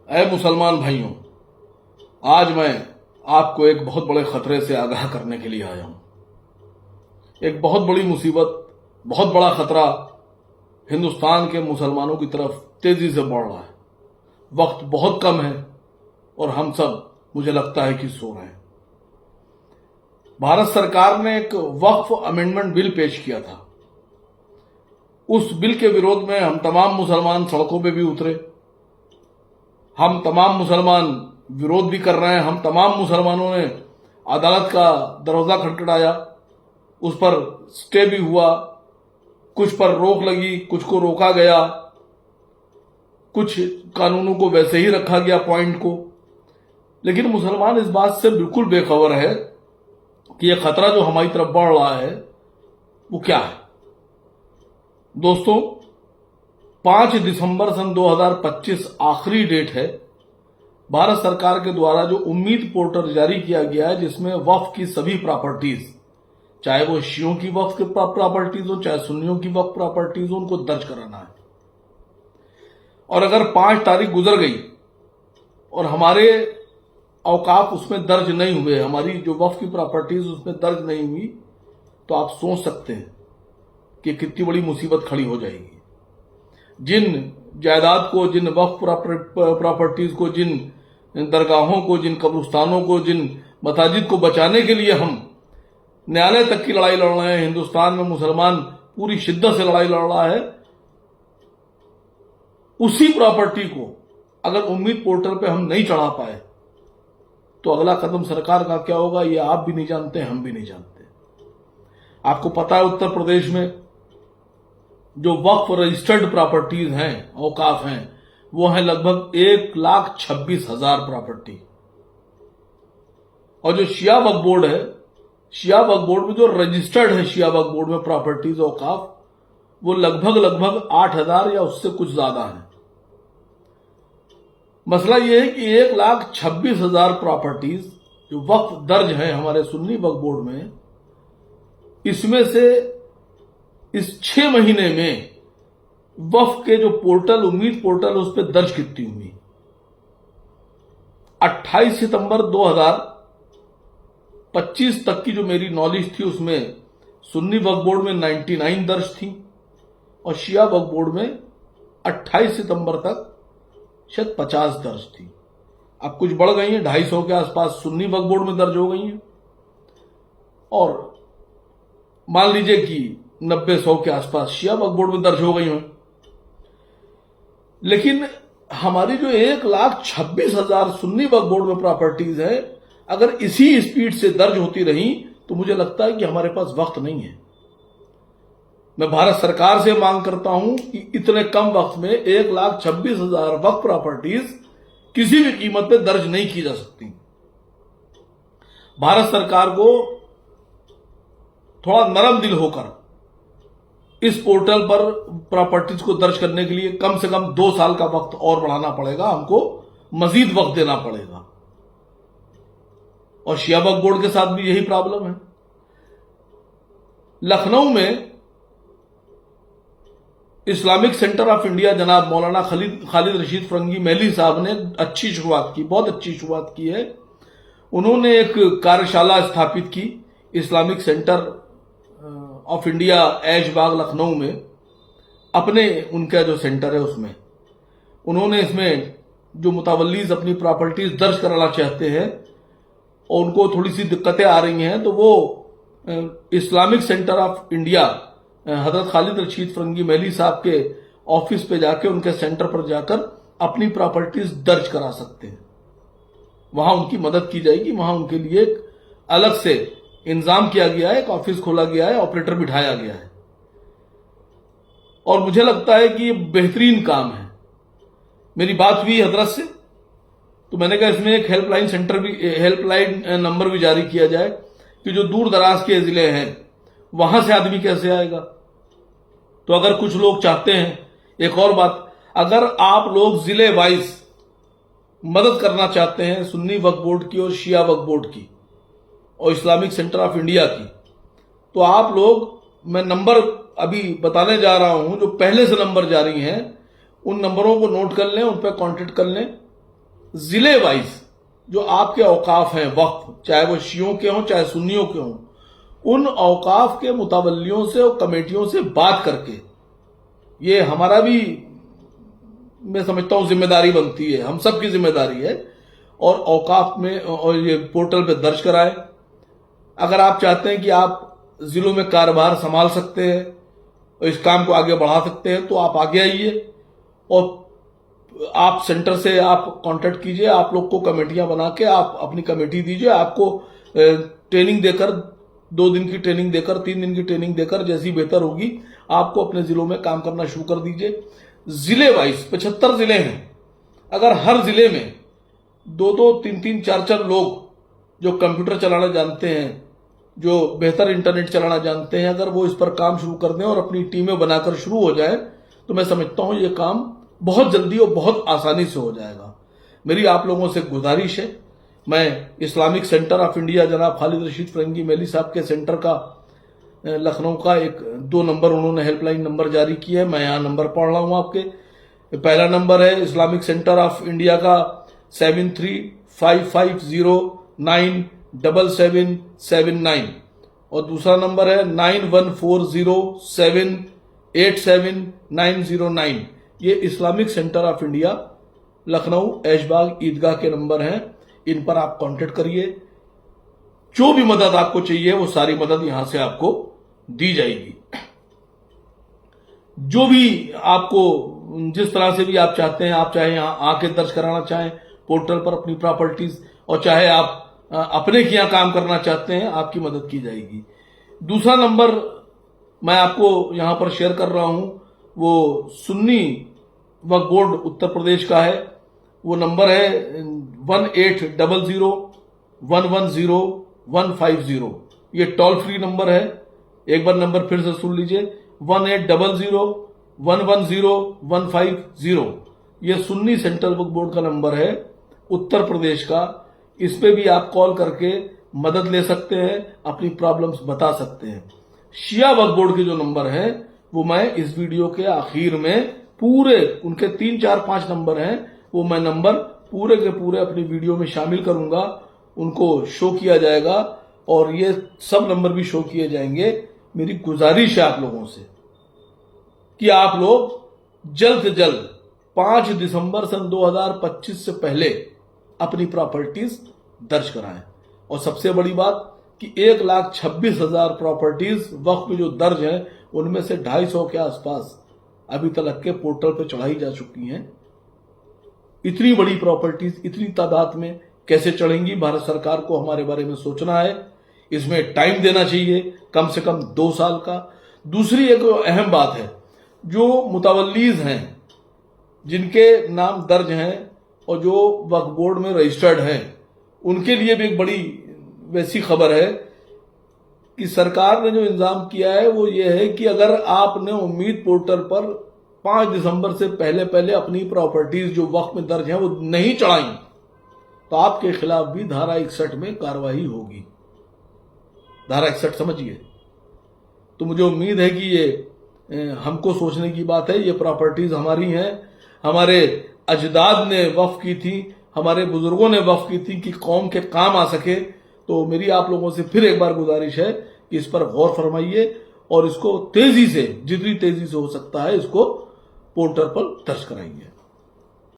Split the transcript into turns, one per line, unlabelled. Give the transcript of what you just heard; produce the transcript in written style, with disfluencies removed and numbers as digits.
ऐ मुसलमान भाइयों, आज मैं आपको एक बहुत बड़े खतरे से आगाह करने के लिए आया हूं। एक बहुत बड़ी मुसीबत, बहुत बड़ा खतरा हिंदुस्तान के मुसलमानों की तरफ तेजी से बढ़ रहा है। वक्त बहुत कम है और हम सब, मुझे लगता है कि सो रहे हैं। भारत सरकार ने एक वक्फ अमेंडमेंट बिल पेश किया था। उस बिल के विरोध में हम तमाम मुसलमान सड़कों पे भी उतरे। हम तमाम मुसलमान विरोध भी कर रहे हैं। हम तमाम मुसलमानों ने अदालत का दरवाजा खटखटाया। उस पर स्टे भी हुआ, कुछ पर रोक लगी, कुछ को रोका गया, कुछ कानूनों को वैसे ही रखा गया पॉइंट को। लेकिन मुसलमान इस बात से बिल्कुल बेखबर है कि यह खतरा जो हमारी तरफ बढ़ रहा है वो क्या है। दोस्तों, 5 दिसंबर सन 2025 आखिरी डेट है। भारत सरकार के द्वारा जो उम्मीद पोर्टल जारी किया गया है, जिसमें वक्फ की सभी प्रॉपर्टीज, चाहे वो शियों की वक्फ की प्रॉपर्टीज हो, चाहे सुन्नियों की वक्फ प्रॉपर्टीज हो, उनको दर्ज कराना है। और अगर 5 तारीख गुजर गई और हमारे औकाफ उसमें दर्ज नहीं हुए, हमारी जो वक्फ की प्रॉपर्टीज उसमें दर्ज नहीं हुई, तो आप सोच सकते हैं कि कितनी बड़ी मुसीबत खड़ी हो जाएगी। जिन जायदाद को, जिन वक्फ प्रॉपर्टीज को, जिन दरगाहों को, जिन कब्रिस्तानों को, जिन मसाजिद को बचाने के लिए हम न्यायालय तक की लड़ाई लड़ रहे हैं, हिंदुस्तान में मुसलमान पूरी शिद्दत से लड़ाई लड़ रहा है, उसी प्रॉपर्टी को अगर उम्मीद पोर्टल पे हम नहीं चढ़ा पाए तो अगला कदम सरकार का क्या होगा, ये आप भी नहीं जानते, हम भी नहीं जानते। आपको पता है, उत्तर प्रदेश में जो वक्फ रजिस्टर्ड प्रॉपर्टीज हैं, औकाफ हैं, वो है लगभग 1,26,000 प्रॉपर्टी। और जो शिया वक्फ बोर्ड है, शिया वक्फ बोर्ड में जो रजिस्टर्ड है, शिया वक्फ बोर्ड में प्रॉपर्टीज औकाफ, वो लगभग 8,000 या उससे कुछ ज्यादा है। मसला यह है कि 1,26,000 प्रॉपर्टीज जो वक्फ दर्ज है हमारे सुन्नी वक्फ बोर्ड में, इसमें से इस 6 महीने में वक्फ के जो पोर्टल, उम्मीद पोर्टल, उस पर दर्ज कितनी हुई। 28 सितंबर 2025 तक की जो मेरी नॉलेज थी, उसमें सुन्नी वक्फ बोर्ड में 99 दर्ज थी और शिया वक्फ बोर्ड में 28 सितंबर तक शायद 50 दर्ज थी। अब कुछ बढ़ गई हैं, 250 के आसपास सुन्नी वक्फ बोर्ड में दर्ज हो गई हैं और मान लीजिए कि 90-100 के आसपास शिया वक्फ बोर्ड में दर्ज हो गई हैं। लेकिन हमारी जो 1,26,000 सुन्नी वक्फ बोर्ड में प्रॉपर्टीज है, अगर इसी स्पीड से दर्ज होती रही तो मुझे लगता है कि हमारे पास वक्त नहीं है। मैं भारत सरकार से मांग करता हूं कि इतने कम वक्त में 1,26,000 वक्फ प्रॉपर्टीज किसी भी कीमत पे दर्ज नहीं की जा सकती। भारत सरकार को थोड़ा नरम दिल होकर इस पोर्टल पर प्रॉपर्टीज को दर्ज करने के लिए कम से कम 2 साल का वक्त और बढ़ाना पड़ेगा, हमको मजीद वक्त देना पड़ेगा। और शिया वक्फ बोर्ड के साथ भी यही प्रॉब्लम है। लखनऊ में इस्लामिक सेंटर ऑफ इंडिया जनाब मौलाना खालिद रशीद फरंगी महली साहब ने अच्छी शुरुआत की, बहुत अच्छी शुरुआत की है। उन्होंने एक कार्यशाला स्थापित की Islamic Centre of India Aishbagh Lucknow में, अपने उनका जो सेंटर है उसमें उन्होंने इसमें जो मुतावल्लीज अपनी प्रॉपर्टीज दर्ज कराना चाहते हैं और उनको थोड़ी सी दिक्कतें आ रही हैं, तो वो इस्लामिक सेंटर ऑफ इंडिया हजरत खालिद रशीद फरंगी महली साहब के ऑफिस पे जाके, उनके सेंटर पर जाकर अपनी प्रॉपर्टीज दर्ज करा सकते हैं। वहां उनकी मदद की जाएगी। वहां उनके लिए एक अलग से इंतजाम किया गया है, एक ऑफिस खोला गया है, ऑपरेटर बिठाया गया है और मुझे लगता है कि ये बेहतरीन काम है। मेरी बात हुई हजरत से, तो मैंने कहा इसमें एक हेल्पलाइन सेंटर भी, हेल्पलाइन नंबर भी जारी किया जाए कि जो दूर दराज के जिले हैं वहां से आदमी कैसे आएगा। तो अगर कुछ लोग चाहते हैं, एक और बात, अगर आप लोग जिले वाइज मदद करना चाहते हैं सुन्नी वक्फ बोर्ड की और शिया वक्फ बोर्ड की और इस्लामिक सेंटर ऑफ इंडिया की, तो आप लोग, मैं नंबर अभी बताने जा रहा हूं, जो पहले से नंबर जारी हैं उन नंबरों को नोट कर लें, उन पर कांटेक्ट कर लें जिले वाइज जो आपके औकाफ हैं वक्फ, चाहे वो शियों के हों चाहे सुन्नियों के हों, उन औकाफ के मुतवल्लियों से और कमेटियों से बात करके, ये हमारा भी मैं समझता हूं जिम्मेदारी बनती है, हम सबकी जिम्मेदारी है, और औकाफ में और ये पोर्टल पे दर्ज कराएं। अगर आप चाहते हैं कि आप जिलों में कारोबार संभाल सकते हैं और इस काम को आगे बढ़ा सकते हैं, तो आप आगे आइए और आप सेंटर से आप कांटेक्ट कीजिए, आप लोग को कमेटियां बना के आप अपनी कमेटी दीजिए, आपको ट्रेनिंग देकर, 2 दिन की ट्रेनिंग देकर, 3 दिन की ट्रेनिंग देकर, जैसी बेहतर होगी आपको अपने जिलों में काम करना शुरू कर दीजिए। जिले वाइज 75 जिले हैं, अगर हर जिले में 2-2, 3-3, 4-4 लोग जो कंप्यूटर चलाना जानते हैं, जो बेहतर इंटरनेट चलाना जानते हैं, अगर वो इस पर काम शुरू कर दें और अपनी टीमें बनाकर शुरू हो जाए, तो मैं समझता हूं ये काम बहुत जल्दी और बहुत आसानी से हो जाएगा। मेरी आप लोगों से गुजारिश है, मैं इस्लामिक सेंटर ऑफ इंडिया जनाब खालिद रशीद फरंगी मेली साहब के सेंटर का लखनऊ का 2 नंबर उन्होंने हेल्पलाइन नंबर जारी किया है, मैं यहाँ नंबर पढ़ रहा हूँ आपके। पहला नंबर है इस्लामिक सेंटर ऑफ इंडिया का 7355097779 और दूसरा नंबर है 9140787909। ये Islamic Centre of India Lucknow Aishbagh Eidgah के नंबर हैं, इन पर आप कांटेक्ट करिए। जो भी मदद आपको चाहिए वो सारी मदद यहां से आपको दी जाएगी। जो भी आपको जिस तरह से भी आप चाहते हैं, आप चाहे यहां आके दर्ज कराना चाहें पोर्टल पर अपनी प्रॉपर्टीज, और चाहे आप अपने के यहां काम करना चाहते हैं, आपकी मदद की जाएगी। दूसरा नंबर मैं आपको यहां पर शेयर कर रहा हूं, वो सुन्नी वक्फ बोर्ड उत्तर प्रदेश का है। वो नंबर है 1800110150। ये टोल फ्री नंबर है, एक बार नंबर फिर से सुन लीजिए, 1800110150। ये सुन्नी सेंट्रल वक्फ बोर्ड का नंबर है उत्तर प्रदेश का। इस पे भी आप कॉल करके मदद ले सकते हैं, अपनी प्रॉब्लम्स बता सकते हैं। शिया वक्फ बोर्ड के जो नंबर है वो मैं इस वीडियो के आखिर में पूरे उनके 3, 4, 5 नंबर हैं, वो मैं नंबर पूरे के पूरे अपनी वीडियो में शामिल करूंगा, उनको शो किया जाएगा और ये सब नंबर भी शो किए जाएंगे। मेरी गुजारिश है आप लोगों से कि आप लोग जल्द से जल्द 5 दिसंबर सन 2025 से पहले अपनी प्रॉपर्टीज दर्ज कराएं। और सबसे बड़ी बात कि 1,26,000 प्रॉपर्टीज वक्फ में जो दर्ज हैं, उनमें से 250 के आसपास अभी तक के पोर्टल पे चढ़ाई जा चुकी हैं। इतनी बड़ी प्रॉपर्टीज इतनी तादाद में कैसे चढ़ेंगी? भारत सरकार को हमारे बारे में सोचना है, इसमें टाइम देना चाहिए, कम से कम 2 साल का। दूसरी एक अहम बात है, जो मुतवल्लीज हैं, जिनके नाम दर्ज हैं और जो वक्फ बोर्ड में रजिस्टर्ड हैं, उनके लिए भी एक बड़ी वैसी खबर है कि सरकार ने जो इंतजाम किया है वो ये है कि अगर आपने उम्मीद पोर्टल पर 5 दिसंबर से पहले अपनी प्रॉपर्टीज जो वक्फ में दर्ज हैं वो नहीं चढ़ाई, तो आपके खिलाफ भी धारा 61 में कार्रवाई होगी। धारा 61 समझिए। तो मुझे उम्मीद है कि ये हमको सोचने की बात है। ये प्रॉपर्टीज हमारी हैं, हमारे अजदाद ने वक्फ की थी, हमारे बुजुर्गों ने वक्फ की थी कि कौम के काम आ सके। तो मेरी आप लोगों से फिर एक बार गुजारिश है कि इस पर गौर फरमाइए और इसको तेजी से, जितनी तेजी से हो सकता है, इसको पोर्टल पर दर्ज कराइए।